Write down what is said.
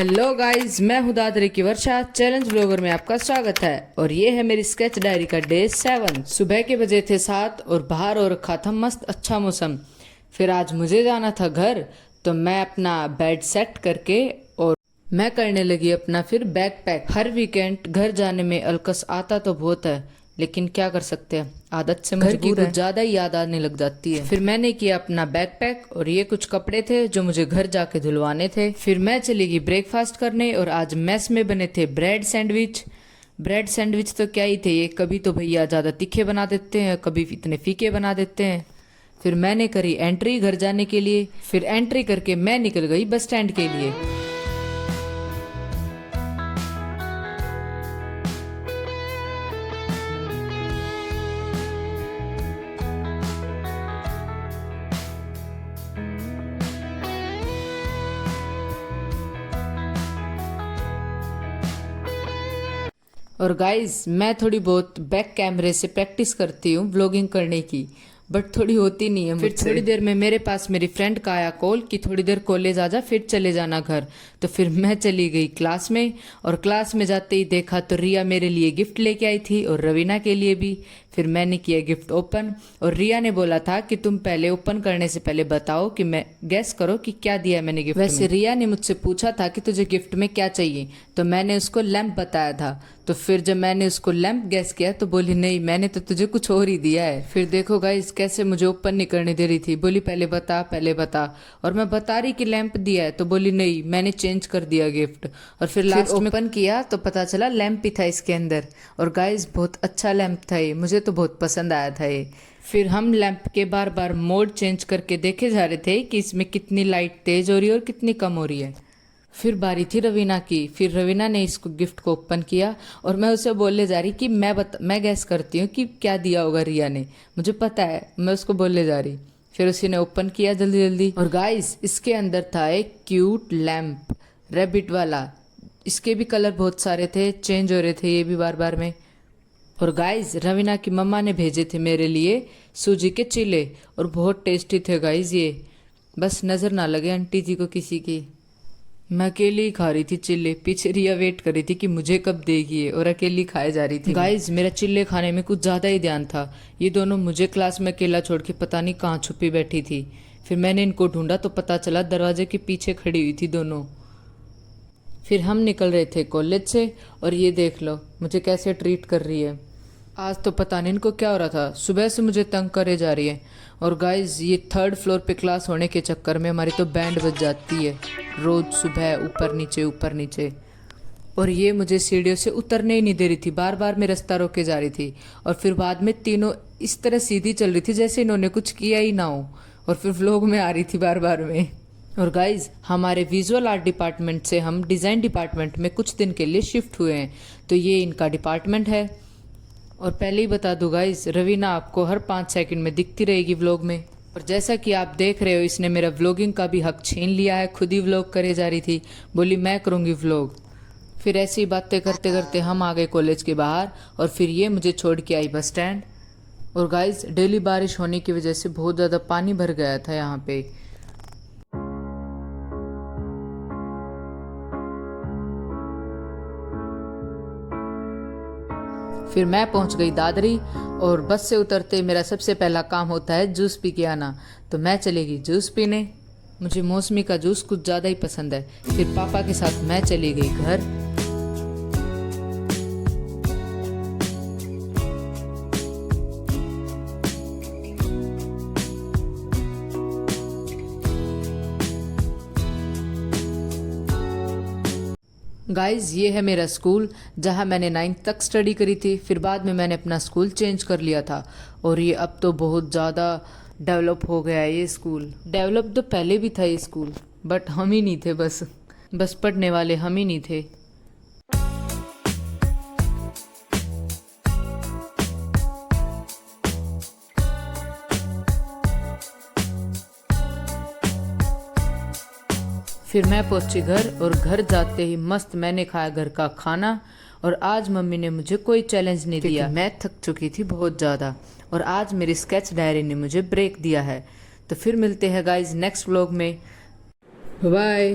Hello guys, मैं हूं दादरी की वर्षा। चैलेंज ब्लॉगर में आपका स्वागत है और ये है मेरी स्केच डायरी का डे 7। सुबह के बजे थे 7 और बाहर हो रखा था मस्त अच्छा मौसम। फिर आज मुझे जाना था घर, तो मैं अपना बेड सेट करके और मैं करने लगी अपना फिर बैग पैक। हर वीकेंड घर जाने में अलकस आता तो बहुत है, लेकिन क्या कर सकते हैं, आदत से घर की कुछ ज्यादा ही याद आने लग जाती है। फिर मैंने किया अपना बैग पैक और ये कुछ कपड़े थे जो मुझे घर जाके धुलवाने थे। फिर मैं चली गई ब्रेकफास्ट करने और आज मेस में बने थे ब्रेड सैंडविच। ब्रेड सैंडविच तो क्या ही थे ये, कभी तो भैया ज्यादा तीखे बना देते हैं, कभी इतने फीके बना देते हैं। फिर मैंने करी एंट्री घर जाने के लिए। फिर एंट्री करके मैं निकल गई बस स्टैंड के लिए। और गाइस, मैं थोड़ी बहुत बैक कैमरे से प्रैक्टिस करती हूँ व्लॉगिंग करने की, बट थोड़ी होती नहीं है। फिर थोड़ी देर में मेरे पास मेरी फ्रेंड का आया कॉल कि थोड़ी देर कॉलेज आ जा, फिर चले जाना घर। तो फिर मैं चली गई क्लास में और क्लास में जाते ही देखा तो रिया मेरे लिए गिफ्ट लेके आई थी और रवीना के लिए भी। फिर मैंने किया गिफ्ट ओपन और रिया ने बोला था कि तुम पहले ओपन करने से पहले बताओ कि मैं गैस करो कि क्या दिया मैंने गिफ्ट। वैसे रिया ने मुझसे पूछा था कि तुझे गिफ्ट में क्या चाहिए, तो मैंने उसको लैंप बताया था। तो फिर जब मैंने उसको लैंप गैस किया तो बोली नहीं, मैंने तो तुझे कुछ और ही दिया है। फिर देखो गाइस कैसे मुझे ओपन नहीं करने दे रही थी, बोली पहले बता पहले बता। और मैं बता रही कि लैंप दिया है तो बोली नहीं, मैंने चेंज कर दिया गिफ्ट। और फिर लास्ट में ओपन किया तो पता चला लैंप ही था इसके अंदर। और गाइस बहुत अच्छा लैंप था ये, मुझे तो बहुत पसंद आया था ये। फिर हम लैंप के बार बार मोड चेंज करके देखे जा रहे थे कि इसमें कितनी लाइट तेज हो रही है और कितनी कम हो रही है। फिर बारी थी रवीना की। फिर रवीना ने इसको गिफ्ट को ओपन किया और मैं उसे बोलने जा रही कि मैं गैस करती हूँ कि क्या दिया होगा रिया ने, मुझे पता है, मैं उसको बोलने जा रही। फिर उसी ने ओपन किया जल्दी जल्दी और गाइस इसके अंदर था एक क्यूट लैम्प रैबिट वाला। इसके भी कलर बहुत सारे थे, चेंज हो रहे थे ये भी बार बार में। और गाइस रवीना की मम्मा ने भेजे थे मेरे लिए सूजी के चीले और बहुत टेस्टी थे गाइस ये, बस नज़र ना लगे आंटी जी को किसी की। मैं अकेली ही खा रही थी चिल्ले, पीछे रिया वेट कर रही थी कि मुझे कब देगी और अकेली खाए जा रही थी। गाइस मेरा चिल्ले खाने में कुछ ज़्यादा ही ध्यान था, ये दोनों मुझे क्लास में अकेला छोड़ के पता नहीं कहाँ छुपी बैठी थी। फिर मैंने इनको ढूंढा तो पता चला दरवाजे के पीछे खड़ी हुई थी दोनों। फिर हम निकल रहे थे कॉलेज से और ये देख लो मुझे कैसे ट्रीट कर रही है। आज तो पता नहीं इनको क्या हो रहा था, सुबह से मुझे तंग करे जा रही है। और गाइस ये 3rd फ्लोर पे क्लास होने के चक्कर में हमारी तो बैंड बज जाती है रोज सुबह, ऊपर नीचे ऊपर नीचे। और ये मुझे सीढ़ियों से उतरने ही नहीं दे रही थी, बार बार में रास्ता रोके जा रही थी। और फिर बाद में तीनों इस तरह सीधी चल रही थी जैसे इन्होंने कुछ किया ही ना हो, और फिर व्लॉग में आ रही थी बार बार में। और गाइज हमारे विजुअल आर्ट डिपार्टमेंट से हम डिज़ाइन डिपार्टमेंट में कुछ दिन के लिए शिफ्ट हुए हैं, तो ये इनका डिपार्टमेंट है। और पहले ही बता दूं गाइस, रवीना आपको हर 5 सेकंड में दिखती रहेगी व्लॉग में। और जैसा कि आप देख रहे हो इसने मेरा व्लॉगिंग का भी हक छीन लिया है, खुद ही व्लॉग करे जा रही थी, बोली मैं करूँगी व्लॉग। फिर ऐसी बातें करते करते हम आ गए कॉलेज के बाहर और फिर ये मुझे छोड़ के आई बस स्टैंड। और गाइस डेली बारिश होने की वजह से बहुत ज़्यादा पानी भर गया था यहाँ पे। फिर मैं पहुंच गई दादरी और बस से उतरते मेरा सबसे पहला काम होता है जूस पी के आना, तो मैं चली गई जूस पीने। मुझे मौसमी का जूस कुछ ज़्यादा ही पसंद है। फिर पापा के साथ मैं चली गई घर। गाइस ये है मेरा स्कूल जहाँ मैंने 9th तक स्टडी करी थी। फिर बाद में मैंने अपना स्कूल चेंज कर लिया था और ये अब तो बहुत ज़्यादा डेवलप हो गया है ये स्कूल। डेवलप तो पहले भी था ये स्कूल, बट हम ही नहीं थे, बस पढ़ने वाले हम ही नहीं थे। फिर मैं पहुंची घर और घर जाते ही मस्त मैंने खाया घर का खाना। और आज मम्मी ने मुझे कोई चैलेंज नहीं दिया, मैं थक चुकी थी बहुत ज़्यादा। और आज मेरी स्केच डायरी ने मुझे ब्रेक दिया है। तो फिर मिलते हैं गाइज नेक्स्ट व्लॉग में, बाय।